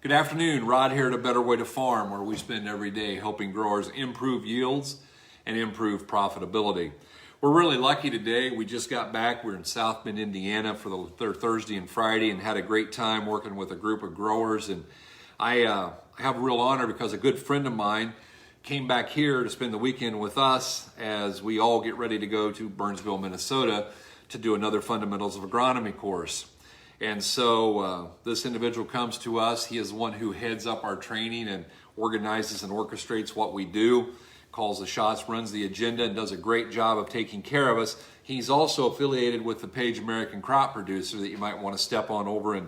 Good afternoon, Rod here at A Better Way to Farm, where we spend every day helping growers improve yields and improve profitability. We're really lucky today. We just got back. We're in South Bend, Indiana for the Thursday and Friday and had a great time working with a group of growers. And I have a real honor because a good friend of mine came back here to spend the weekend with us as we all get ready to go to Burnsville, Minnesota to do another Fundamentals of Agronomy course. And so this individual comes to us. He is the one who heads up our training and organizes and orchestrates what we do, calls the shots, runs the agenda, and does a great job of taking care of us. He's also affiliated with the page American Crop Producer that you might want to step on over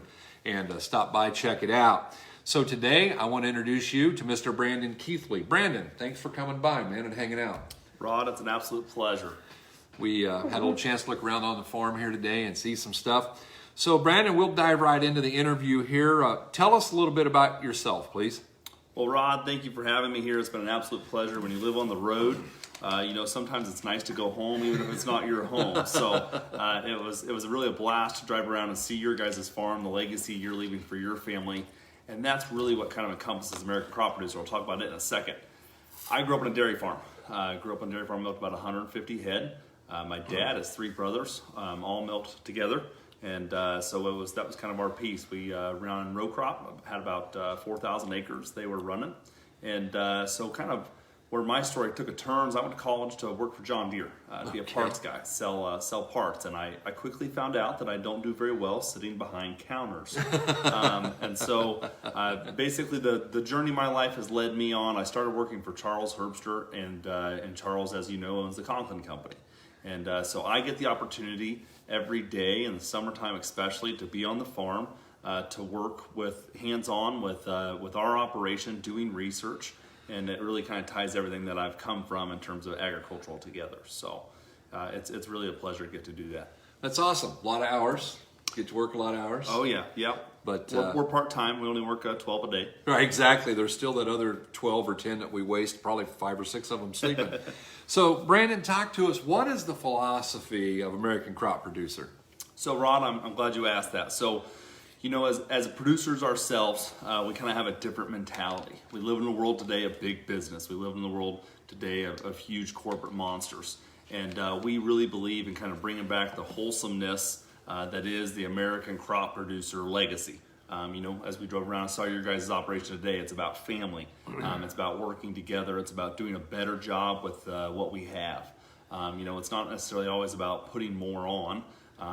and stop by, check it out. So today I want to introduce you to Mr. Brandon Keithley. Brandon, thanks for coming by, man, and hanging out. Rod, it's an absolute pleasure. We had a little chance to look around on the farm here today and see some stuff. So Brandon, we'll dive right into the interview here. Tell us a little bit about yourself, please. Well, Rod, thank you for having me here. It's been an absolute pleasure. When you live on the road, sometimes it's nice to go home, even if it's not your home. So it was really a blast to drive around and see your guys' farm, the legacy you're leaving for your family. And that's really what kind of encompasses American Crop Producer. We'll talk about it in a second. I grew up on a dairy farm. Milked about 150 head. My dad has three brothers, all milked together. And so that was kind of our piece. We ran row crop, had about 4,000 acres they were running. And so kind of where my story took a turn is I went to college to work for John Deere, to be a parts guy, sell parts. And I quickly found out that I don't do very well sitting behind counters. And so basically the journey my life has led me on. I started working for Charles Herbster, and Charles, as you know, owns the Conklin Company. And so I get the opportunity every day in the summertime especially to be on the farm, to work with hands-on with our operation, doing research, and it really kind of ties everything that I've come from in terms of agricultural together. So it's really a pleasure to get to do that. That's awesome. A lot of hours. Get to work a lot of hours. Oh yeah, yep. But we're part-time. We only work 12 a day. Right, exactly. There's still that other 12 or 10 that we waste, probably 5 or 6 of them sleeping. So, Brandon, talk to us. What is the philosophy of American Crop Producer? So, Rod, I'm glad you asked that. So, as producers ourselves, we kind of have a different mentality. We live in a world today of big business. We live in the world today of huge corporate monsters. And we really believe in kind of bringing back the wholesomeness that is the American Crop Producer legacy. As we drove around and saw your guys' operation today, it's about family. It's about working together. It's about doing a better job with what we have. It's not necessarily always about putting more on.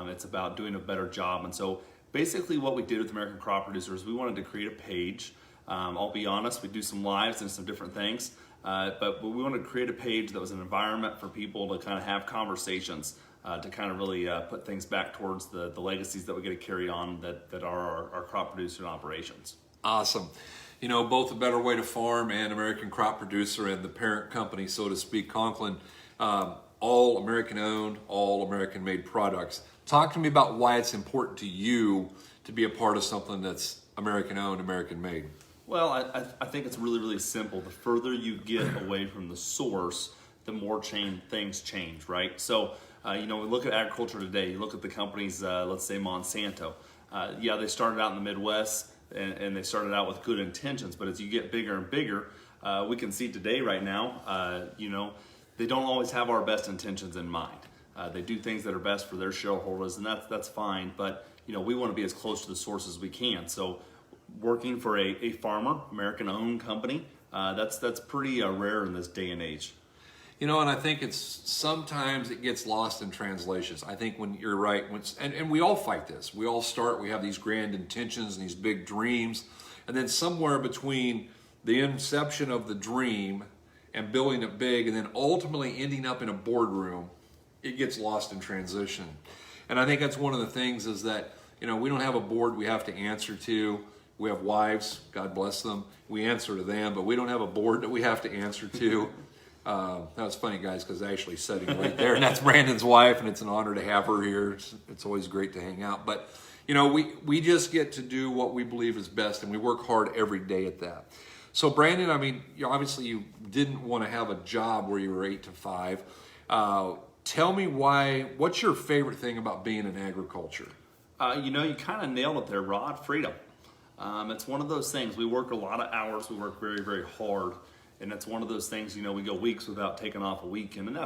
It's about doing a better job. And so basically what we did with American Crop Producer is we wanted to create a page. I'll be honest, we do some lives and some different things. But we wanted to create a page that was an environment for people to kind of have conversations, to kind of really put things back towards the legacies that we get to carry on that are our crop producer operations. Awesome. Both A Better Way to Farm and American Crop Producer and the parent company, so to speak, Conklin, all American owned, all American made products. Talk to me about why it's important to you to be a part of something that's American owned, American made. Well, I think it's really, really simple. The further you get away from the source, the more things change, right? So, we look at agriculture today. You look at the companies, let's say Monsanto. They started out in the Midwest and they started out with good intentions, but as you get bigger and bigger, we can see today right now, they don't always have our best intentions in mind. They do things that are best for their shareholders, and that's fine, but we want to be as close to the source as we can. So working for a farmer, American-owned company, that's pretty rare in this day and age. And I think sometimes it gets lost in translations. I think when you're right, and we all fight this. We all we have these grand intentions and these big dreams, and then somewhere between the inception of the dream and building it big and then ultimately ending up in a boardroom, it gets lost in transition. And I think that's one of the things is that, we don't have a board we have to answer to. We have wives, God bless them. We answer to them, but we don't have a board that we have to answer to. That's funny, guys, because actually sitting right there, and that's Brandon's wife, and it's an honor to have her here. It's always great to hang out. But, we just get to do what we believe is best, and we work hard every day at that. So, Brandon, obviously you didn't want to have a job where you were 8 to 5. Tell me what's your favorite thing about being in agriculture? You kind of nailed it there, Rod. Freedom. It's one of those things. We work a lot of hours. We work very, very hard. And it's one of those things, we go weeks without taking off a weekend. And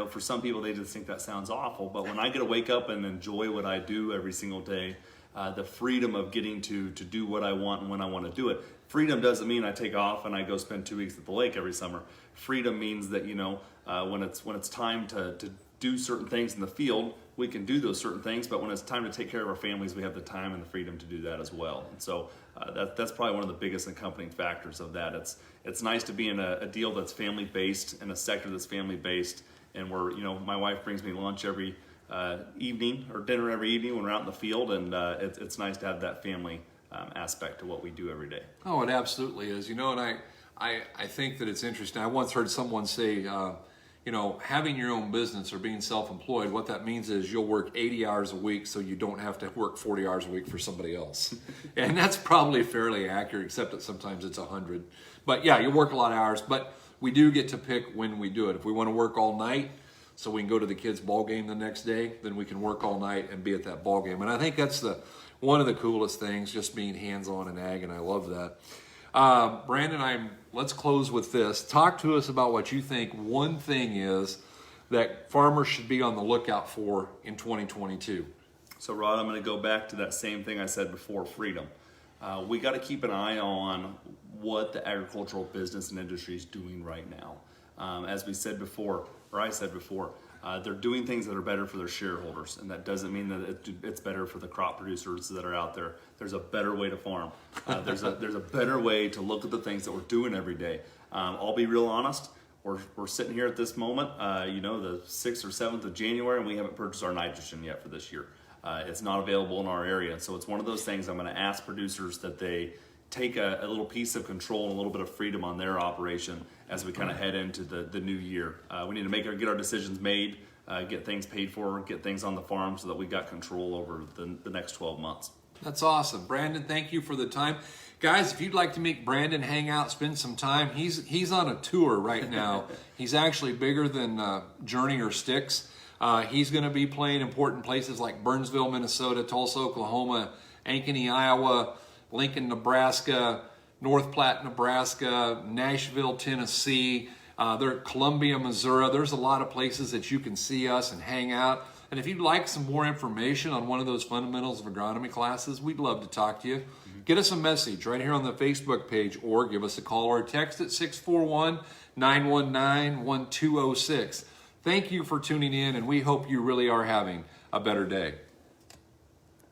for some people, they just think that sounds awful. But when I get to wake up and enjoy what I do every single day, the freedom of getting to do what I want and when I want to do it. Freedom doesn't mean I take off and I go spend 2 weeks at the lake every summer. Freedom means that, when it's time to do certain things in the field, we can do those certain things, but when it's time to take care of our families, we have the time and the freedom to do that as well. And so that's probably one of the biggest accompanying factors of that. It's nice to be in a deal that's family based, in a sector that's family based, and where my wife brings me lunch every evening or dinner every evening when we're out in the field, and it's nice to have that family aspect to what we do every day. Oh, it absolutely is. And I think that it's interesting. I once heard someone say, having your own business or being self-employed, what that means is you'll work 80 hours a week so you don't have to work 40 hours a week for somebody else. And that's probably fairly accurate, except that sometimes it's 100. But yeah, you work a lot of hours, but we do get to pick when we do it. If we want to work all night so we can go to the kids' ball game the next day, then we can work all night and be at that ball game. And I think that's one of the coolest things, just being hands-on in ag, and I love that. Brandon, let's close with this. Talk to us about what you think one thing is that farmers should be on the lookout for in 2022. So Rod, I'm going to go back to that same thing I said before, freedom. We got to keep an eye on what the agricultural business and industry is doing right now. As we said before, or I said before, they're doing things that are better for their shareholders, and that doesn't mean that it's better for the crop producers that are out there. There's a better way to farm. There's a better way to look at the things that we're doing every day. I'll be real honest. We're sitting here at this moment, the 6th or 7th of January, and we haven't purchased our nitrogen yet for this year. It's not available in our area, so it's one of those things I'm going to ask producers that they take a little piece of control and a little bit of freedom on their operation as we kind of head into the new year. We need to get our decisions made, get things paid for, get things on the farm so that we got control over the next 12 months. That's awesome. Brandon, thank you for the time. Guys, if you'd like to meet Brandon, hang out, spend some time, he's on a tour right now. He's actually bigger than Journey or Styx. He's going to be playing important places like Burnsville, Minnesota, Tulsa, Oklahoma, Ankeny, Iowa, Lincoln, Nebraska, North Platte, Nebraska, Nashville, Tennessee, Columbia, Missouri. There's a lot of places that you can see us and hang out. And if you'd like some more information on one of those fundamentals of agronomy classes, we'd love to talk to you. Get us a message right here on the Facebook page, or give us a call or a text at 641-919-1206. Thank you for tuning in, and we hope you really are having a better day.